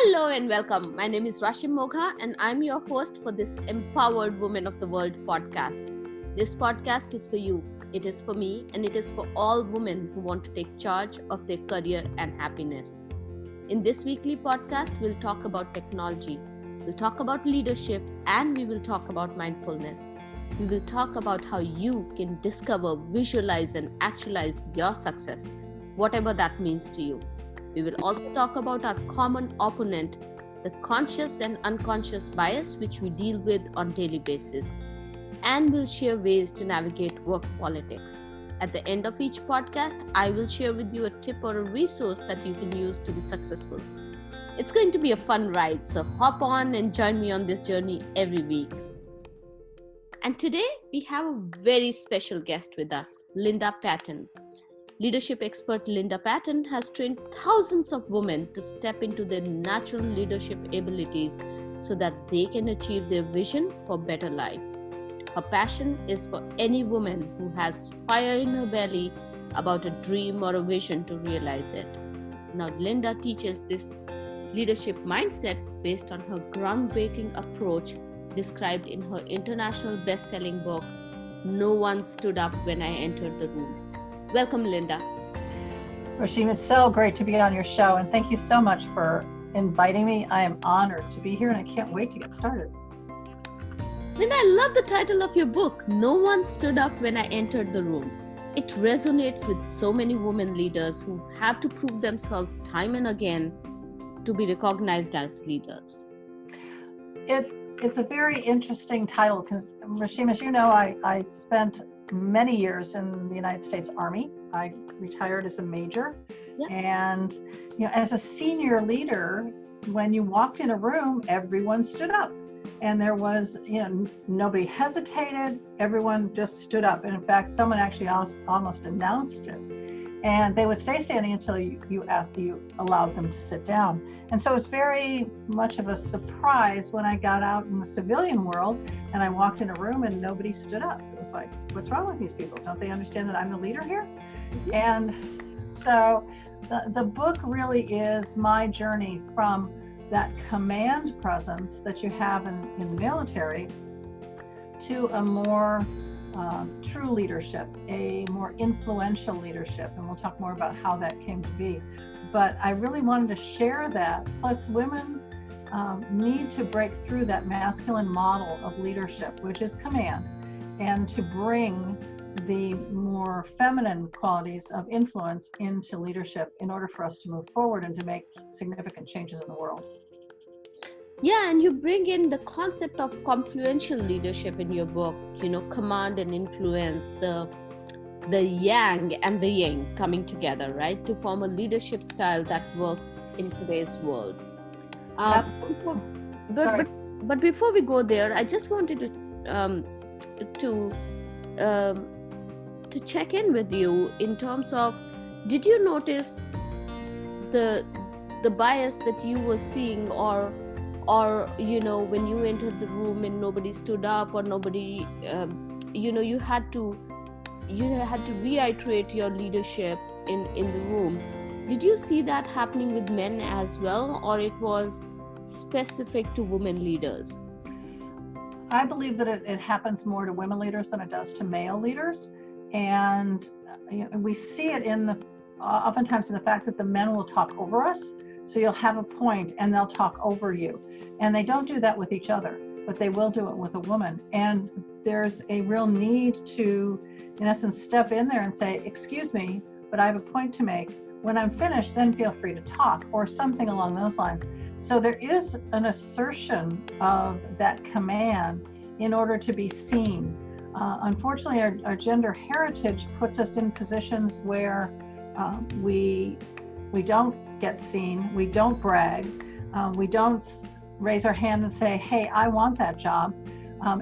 Hello and welcome. My name is Rashim Mogha and I'm your host for this Empowered Women of the World podcast. This podcast is for you, it is for me, and it is for all women who want to take charge of their career and happiness. In this weekly podcast, we'll talk about technology, we'll talk about leadership, and we will talk about mindfulness. We will talk about how you can discover, visualize, and actualize your success, whatever that means to you. We will also talk about our common opponent, the conscious and unconscious bias which we deal with on a daily basis. And we'll share ways to navigate work politics. At the end of each podcast, I will share with you a tip or a resource that you can use to be successful. It's going to be a fun ride, so hop on and join me on this journey every week. And today we have a very special guest with us, Linda Patten. Leadership expert Linda Patten has trained thousands of women to step into their natural leadership abilities so that they can achieve their vision for a better life. Her passion is for any woman who has fire in her belly about a dream or a vision to realize it. Now, Linda teaches this leadership mindset based on her groundbreaking approach described in her international best-selling book, No One Stood Up When I Entered the Room. Welcome, Linda. Rashim, it's so great to be on your show, and thank you so much for inviting me. I am honored to be here, and I can't wait to get started. Linda, I love the title of your book, No One Stood Up When I Entered the Room. It resonates with so many women leaders who have to prove themselves time and again to be recognized as leaders. It's a very interesting title because, Rashim, as you know, I spent many years in the United States Army. I retired as a major. Yep. And as a senior leader, when you walked in a room, everyone stood up. And there was, nobody hesitated. Everyone just stood up. And in fact, someone actually almost announced it. And they would stay standing until you allowed them to sit down. And so it was very much of a surprise when I got out in the civilian world and I walked in a room and nobody stood up. It was like, what's wrong with these people? Don't they understand that I'm the leader here? And so the book really is my journey from that command presence that you have in the military to a more true leadership, a more influential leadership, and we'll talk more about how that came to be. But I really wanted to share that. Plus, women need to break through that masculine model of leadership, which is command, and to bring the more feminine qualities of influence into leadership in order for us to move forward and to make significant changes in the world. Yeah, and you bring in the concept of confluential leadership in your book, command and influence, the yang and the yin coming together, right, to form a leadership style that works in today's world. But before we go there, I just wanted to check in with you in terms of, did you notice the bias that you were seeing, or when you entered the room and nobody stood up, or nobody you had to reiterate your leadership in the room? Did you see that happening with men as well, or it was specific to women leaders? I believe that it happens more to women leaders than it does to male leaders, and we see it oftentimes in the fact that the men will talk over us. So you'll have a point and they'll talk over you. And they don't do that with each other, but they will do it with a woman. And there's a real need to, in essence, step in there and say, excuse me, but I have a point to make. When I'm finished, then feel free to talk, or something along those lines. So there is an assertion of that command in order to be seen. Unfortunately, our gender heritage puts us in positions where we don't get seen, we don't brag, we don't raise our hand and say, hey, I want that job.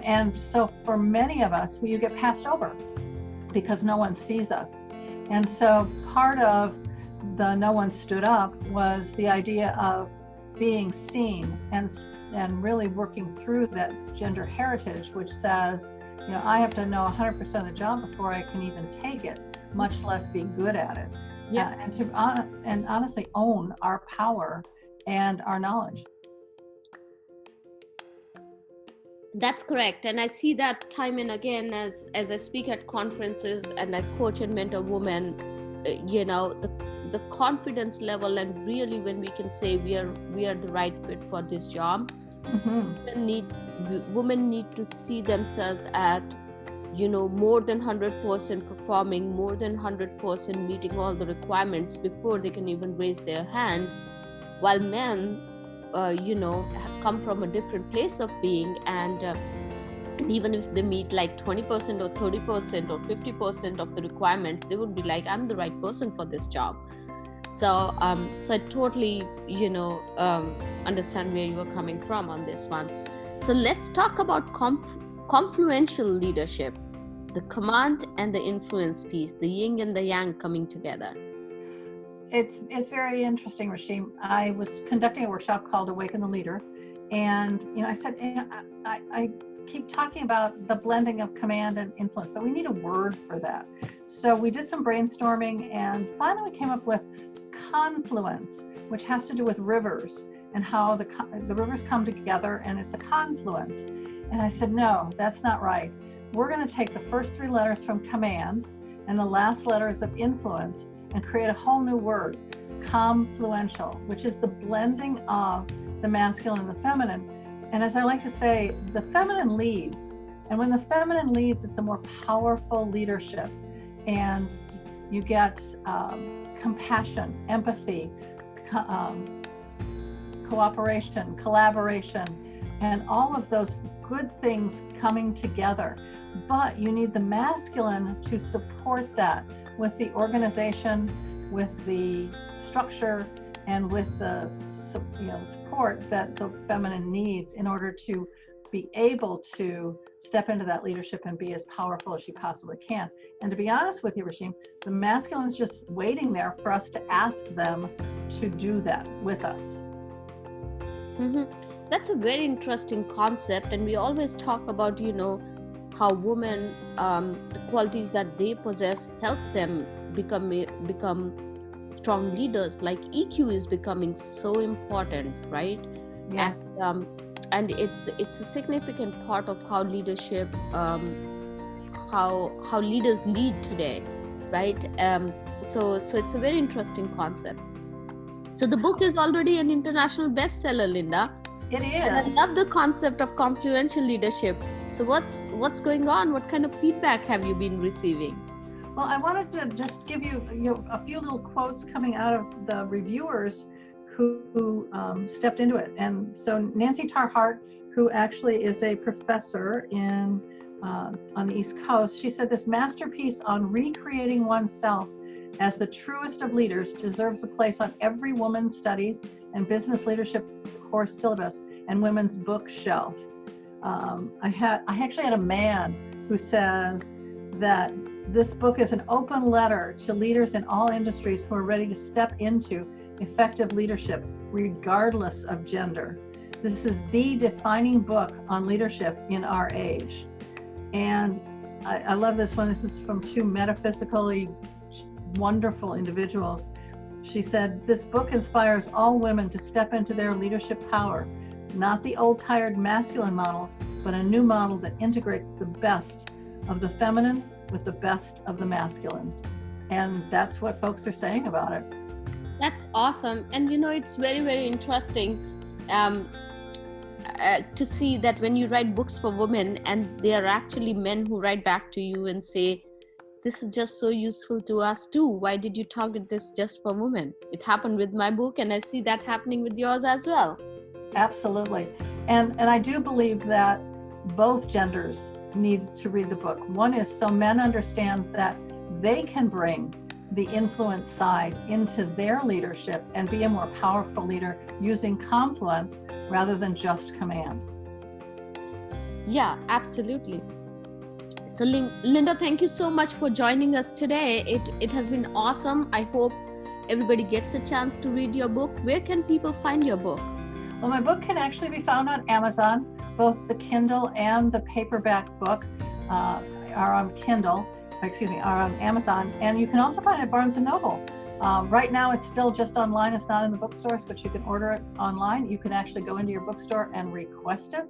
And so for many of us, you get passed over because no one sees us. And so part of the No One Stood Up was the idea of being seen and really working through that gender heritage, which says, I have to know 100% of the job before I can even take it, much less be good at it. Yeah. And honestly own our power and our knowledge. That's correct. And I see that time and again as I speak at conferences and I coach and mentor women, the confidence level, and really when we can say we are the right fit for this job. Women need to see themselves at, more than 100% performing, more than 100% meeting all the requirements before they can even raise their hand, while men come from a different place of being, and even if they meet like 20% or 30% or 50% of the requirements, they would be like, I'm the right person for this job. So I totally understand where you are coming from on this one. So let's talk about confluential leadership, the command and the influence piece, the yin and the yang coming together. It's very interesting, Rashim. I was conducting a workshop called Awaken the Leader, and I said, I keep talking about the blending of command and influence, but we need a word for that. So we did some brainstorming, and finally we came up with confluence, which has to do with rivers and how the rivers come together, and it's a confluence. And I said, no, that's not right. We're going to take the first 3 letters from command and the last letters of influence and create a whole new word, comfluential, which is the blending of the masculine and the feminine. And as I like to say, the feminine leads. And when the feminine leads, it's a more powerful leadership. And you get compassion, empathy, cooperation, collaboration, and all of those good things coming together. But you need the masculine to support that with the organization, with the structure, and with the support that the feminine needs in order to be able to step into that leadership and be as powerful as she possibly can. And to be honest with you, Rashim, the masculine is just waiting there for us to ask them to do that with us. That's a very interesting concept, and we always talk about how women, the qualities that they possess help them become strong leaders. Like EQ is becoming so important, right? Yes. And it's a significant part of how leadership, how leaders lead today, right? So it's a very interesting concept. So the book is already an international bestseller, Linda. It is. And I love the concept of confluential leadership. So what's going on? What kind of feedback have you been receiving? Well, I wanted to just give you a few little quotes coming out of the reviewers who stepped into it. And so Nancy Tarhart, who actually is a professor on the East Coast, she said, this masterpiece on recreating oneself as the truest of leaders deserves a place on every woman's studies and business leadership course syllabus and women's bookshelf. I actually had a man who says that this book is an open letter to leaders in all industries who are ready to step into effective leadership regardless of gender. This is the defining book on leadership in our age. And I love this one. This is from 2 metaphysically wonderful individuals. She said, this book inspires all women to step into their leadership power, not the old tired masculine model, but a new model that integrates the best of the feminine with the best of the masculine. And that's what folks are saying about it. That's awesome. And it's very, very interesting to see that when you write books for women, and there are actually men who write back to you and say, this is just so useful to us too. Why did you target this just for women? It happened with my book, and I see that happening with yours as well. Absolutely. And I do believe that both genders need to read the book. One is so men understand that they can bring the influence side into their leadership and be a more powerful leader using confluence rather than just command. Yeah, absolutely. So Linda, thank you so much for joining us today. It has been awesome. I hope everybody gets a chance to read your book. Where can people find your book? Well, my book can actually be found on Amazon. Both the Kindle and the paperback book are on Amazon. And you can also find it at Barnes & Noble. Right now, it's still just online. It's not in the bookstores, but you can order it online. You can actually go into your bookstore and request it,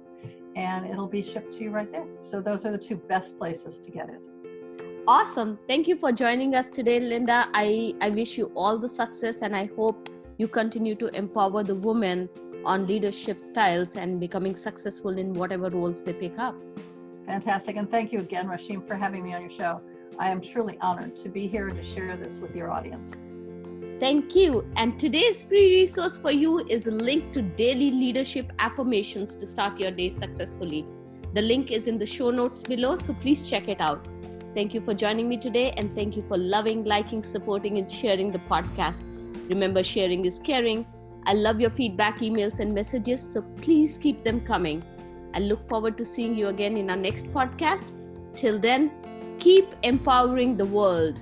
and it'll be shipped to you right there. So those are the two best places to get it. Awesome. Thank you for joining us today, Linda. I wish you all the success, and I hope you continue to empower the women on leadership styles and becoming successful in whatever roles they pick up. Fantastic. And thank you again, Rashim, for having me on your show. I am truly honored to be here to share this with your audience. Thank you. And today's free resource for you is a link to daily leadership affirmations to start your day successfully. The link is in the show notes below, so please check it out. Thank you for joining me today, and thank you for loving, liking, supporting, and sharing the podcast. Remember, sharing is caring. I love your feedback, emails, and messages, so please keep them coming. I look forward to seeing you again in our next podcast. Till then, keep empowering the world.